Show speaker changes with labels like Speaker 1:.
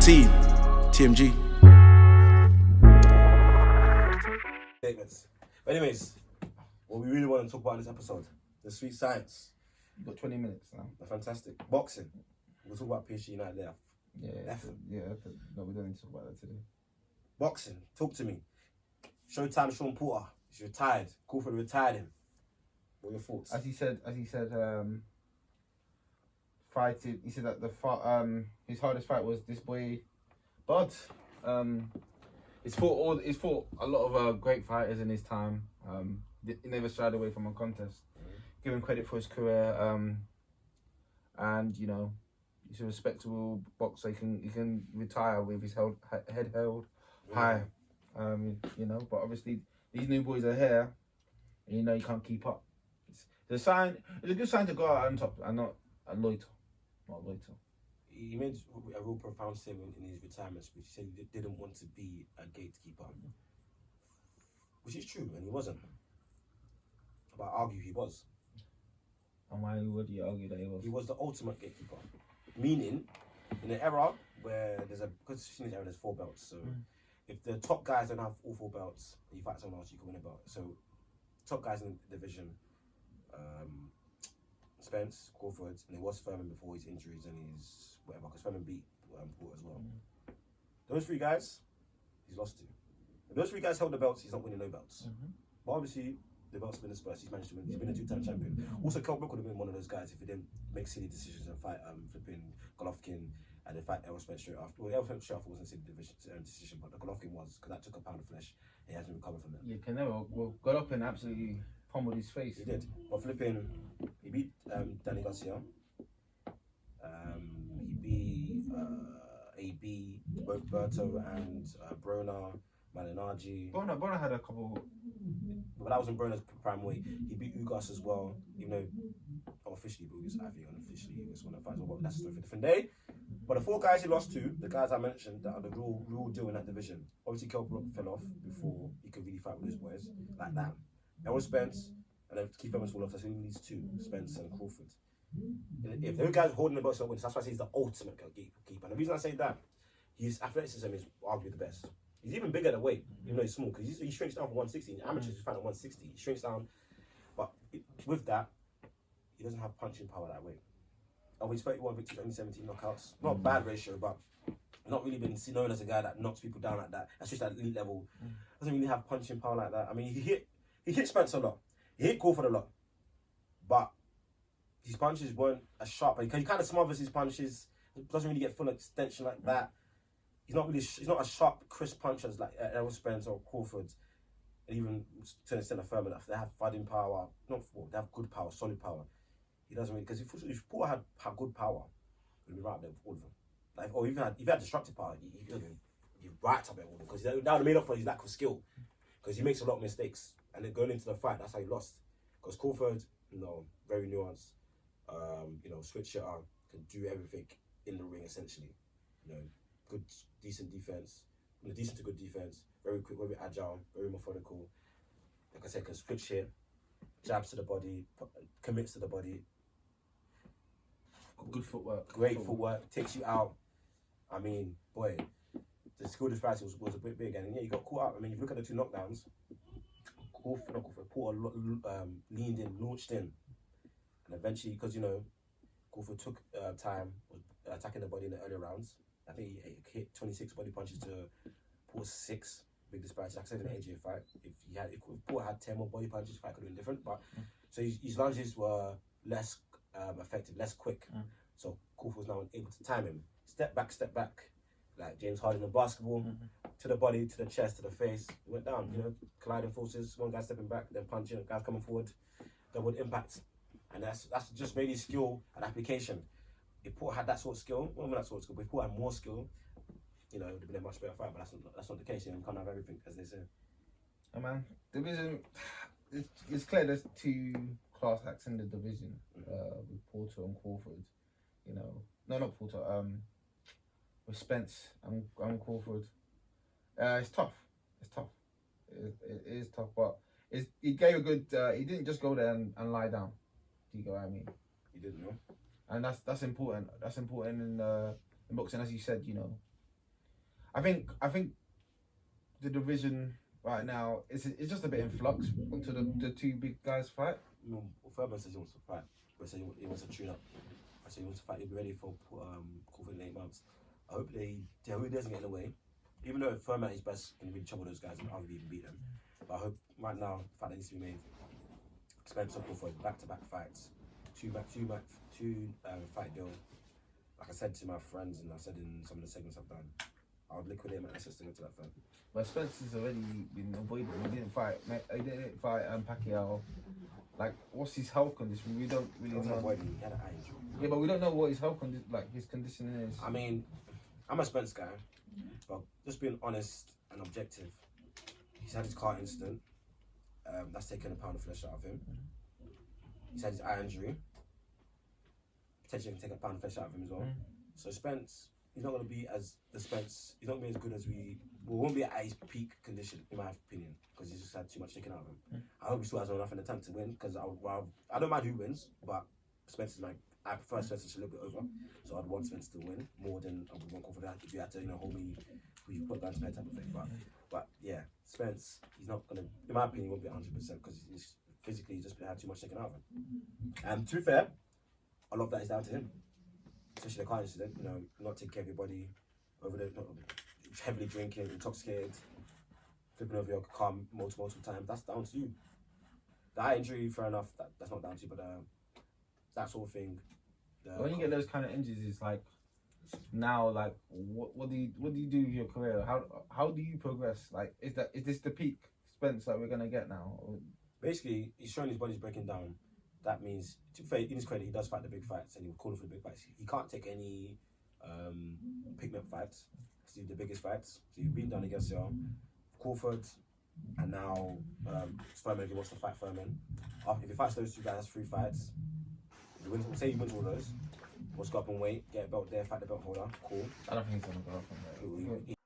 Speaker 1: See you, TMG.
Speaker 2: Statements. But anyways, what we really want to talk about in this episode, the sweet science.
Speaker 3: You've got 20 minutes now.
Speaker 2: Fantastic. Boxing. We'll talk about PSG United there.
Speaker 3: No, we don't need to talk about that today.
Speaker 2: Boxing. Talk to me. Showtime, Sean Porter. He's retired. Crawford retired him. What are your thoughts?
Speaker 3: As he said, fighting. He said that his hardest fight was this boy, Bud. He's fought a lot of great fighters in his time. He never shied away from a contest. Give him credit for his career. And you know, he's a respectable boxer. He can retire with his head held high. You know, but obviously these new boys are here, and you know you can't keep up. It's a good sign to go out on top and not loiter.
Speaker 2: He made a real profound statement in his retirement speech. He said he didn't want to be a gatekeeper, which is true, and he wasn't. But I argue he was.
Speaker 3: And why would you argue that he was?
Speaker 2: He was the ultimate gatekeeper, meaning in an era where because in this era there's 4 belts, so if the top guys don't have all 4 belts, you fight someone else, you can win a belt. So top guys in the division. Spence, Crawford, and it was Furman before his injuries and his whatever, because Furman beat Porter as well. Those 3 guys, he's lost to. If those 3 guys held the belts, he's not winning no belts. But obviously, the belts have been dispersed. He's managed to win. He's been a 2-time champion. Also, Kell Brook would have been one of those guys if he didn't make silly decisions and fight flipping Golovkin and then fight Errol Spence straight after. Well, Errol Spence straight after wasn't a silly decision, but the Golovkin was, because that took a pound of flesh and he hasn't recovered from that.
Speaker 3: Yeah, Canelo Golovkin absolutely pummeled his face.
Speaker 2: He did. But flipping, he beat Danny Garcia. He beat AB, both Berto and Broner, Malignaggi.
Speaker 3: Broner had a couple.
Speaker 2: But that was in Broner's prime weight. He beat Ugas as well, even though officially Ugas, I think unofficially Ugas won that fight. Well, that's a story for a different day. But the 4 guys he lost to, the guys I mentioned that are the real deal in that division. Obviously, Kell Brook fell off before he could really fight with his boys like that. Errol Spence, and then Keith Evans fall off. That's only needs 2, Spence and Crawford. And if those guys holding the belts don't win, that's why I say he's the ultimate gatekeeper. And the reason I say that, his athleticism is arguably the best. He's even bigger than weight, even though he's small, because he shrinks down from 160. In amateurs, he's fighting at 160. He shrinks down, but with that, he doesn't have punching power that way. Oh, he's 31 victories, only 17 knockouts. Not a bad ratio, but not really been known as a guy that knocks people down like that. That's just at elite level. Doesn't really have punching power like that. I mean, he hit Spence a lot. He hit Crawford a lot, but his punches weren't as sharp. He kind of smothers his punches. He doesn't really get full extension like that. He's not a sharp, crisp puncher like Errol Spence or Crawford, and even to an extent of Furman. They have fighting power. They have good power, solid power. He doesn't really, because if Porter had good power, he'd be right up there with all of them. Like, or even if he had destructive power, he'd right up there with all of them, because that would have made up for his lack of skill, because he makes a lot of mistakes. And then going into the fight, that's how he lost. Because Crawford, very nuanced, switch hitter, can do everything in the ring essentially. Good, decent defense, decent to good defense, very quick, very agile, very methodical. Like I said, can switch hit, jabs to the body, commits to the body.
Speaker 3: Good footwork.
Speaker 2: Great footwork, takes you out. I mean, boy, the skill disparity was a bit big. And yeah, you got caught out. I mean, if you look at the 2 knockdowns, Porter leaned in, launched in. And eventually, because, Crawford took time, was attacking the body in the early rounds. I think he hit 26 body punches to Porter's 6. Big disparity. Like I said in the AJ fight, if Porter had 10 more body punches, the fight could have been different. But so his lunges were less effective, less quick. So Crawford was now able to time him. Step back, like James Harden in basketball, to the body, to the chest, to the face. He went down, colliding forces. One guy stepping back, then punching, guys coming forward. Double impact. And that's just really skill and application. If Porter had that sort of skill, well, not that sort of skill, but if Porter had more skill, it would have been a much better fight. But that's not the case. You can't have everything, as they say.
Speaker 3: Oh man, division. It's clear there's 2 class acts in the division with Porter and Crawford. No, not Porter. With Spence and Crawford. It's tough. It is tough, but he gave a good. He didn't just go there and lie down. Do you get what I mean?
Speaker 2: He didn't know.
Speaker 3: And that's important. That's important in boxing, as you said. I think the division right now it's just a bit in flux until the two big guys fight.
Speaker 2: Well, Furman says he wants to fight. But says he wants to tune up. I say he wants to fight. He'll be ready for Crawford in 8 months. I hope he doesn't get in the way. Even though Furman is best can really trouble those guys and arguably even beat them. But I hope right now the fight that needs to be made. Spencer Crawford back-to-back fights, two fight deal. Like I said to my friends and I said in some of the segments I've done, I would liquidate my assets to go to that fight.
Speaker 3: But Spencer's already been avoided. He didn't fight Pacquiao. Like, what's his health condition? We don't really know.
Speaker 2: He had an eye injury.
Speaker 3: Yeah, but we don't know what his health his condition is.
Speaker 2: I mean, I'm a Spence guy, but just being honest and objective, he's had his car incident. That's taken a pound of flesh out of him. He's had his eye injury. Potentially can take a pound of flesh out of him as well. So Spence, he's not going to be as the Spence. He's not going to be as good as we won't be at his peak condition, in my opinion, because he's just had too much taken out of him. I hope he still has enough in the tank to win, because I don't mind who wins, but Spence is I prefer Spence a little bit over, so I'd want Spence to win more than I would want Crawford if you had to, hold me, who you put down to play type of thing. But yeah, Spence, he's not gonna, in my opinion, he won't be 100% because he's physically just had too much taken out of him. And to be fair, a lot of that is down to him, especially the car incident. Not taking care of your body, heavily drinking, intoxicated, flipping over your car multiple times. That's down to you. The eye injury, fair enough, that's not down to you, but that sort of thing.
Speaker 3: When you get those kind of injuries, it's like now, like what do you do with your career? How do you progress? Like, is this the peak Spence that we're gonna get now?
Speaker 2: Basically, he's showing his body's breaking down. That means, to be fair, in his credit, he does fight the big fights and he will call for the big fights. He can't take any pigment fights. See the biggest fights. So you've been down against Crawford, and now Furman. If he wants to fight Furman, if he fights those two guys, that's 3 fights. Say he wins all those. What's go up and wait, get a belt there, fight the belt holder. Cool.
Speaker 3: I don't think he's gonna go up on that.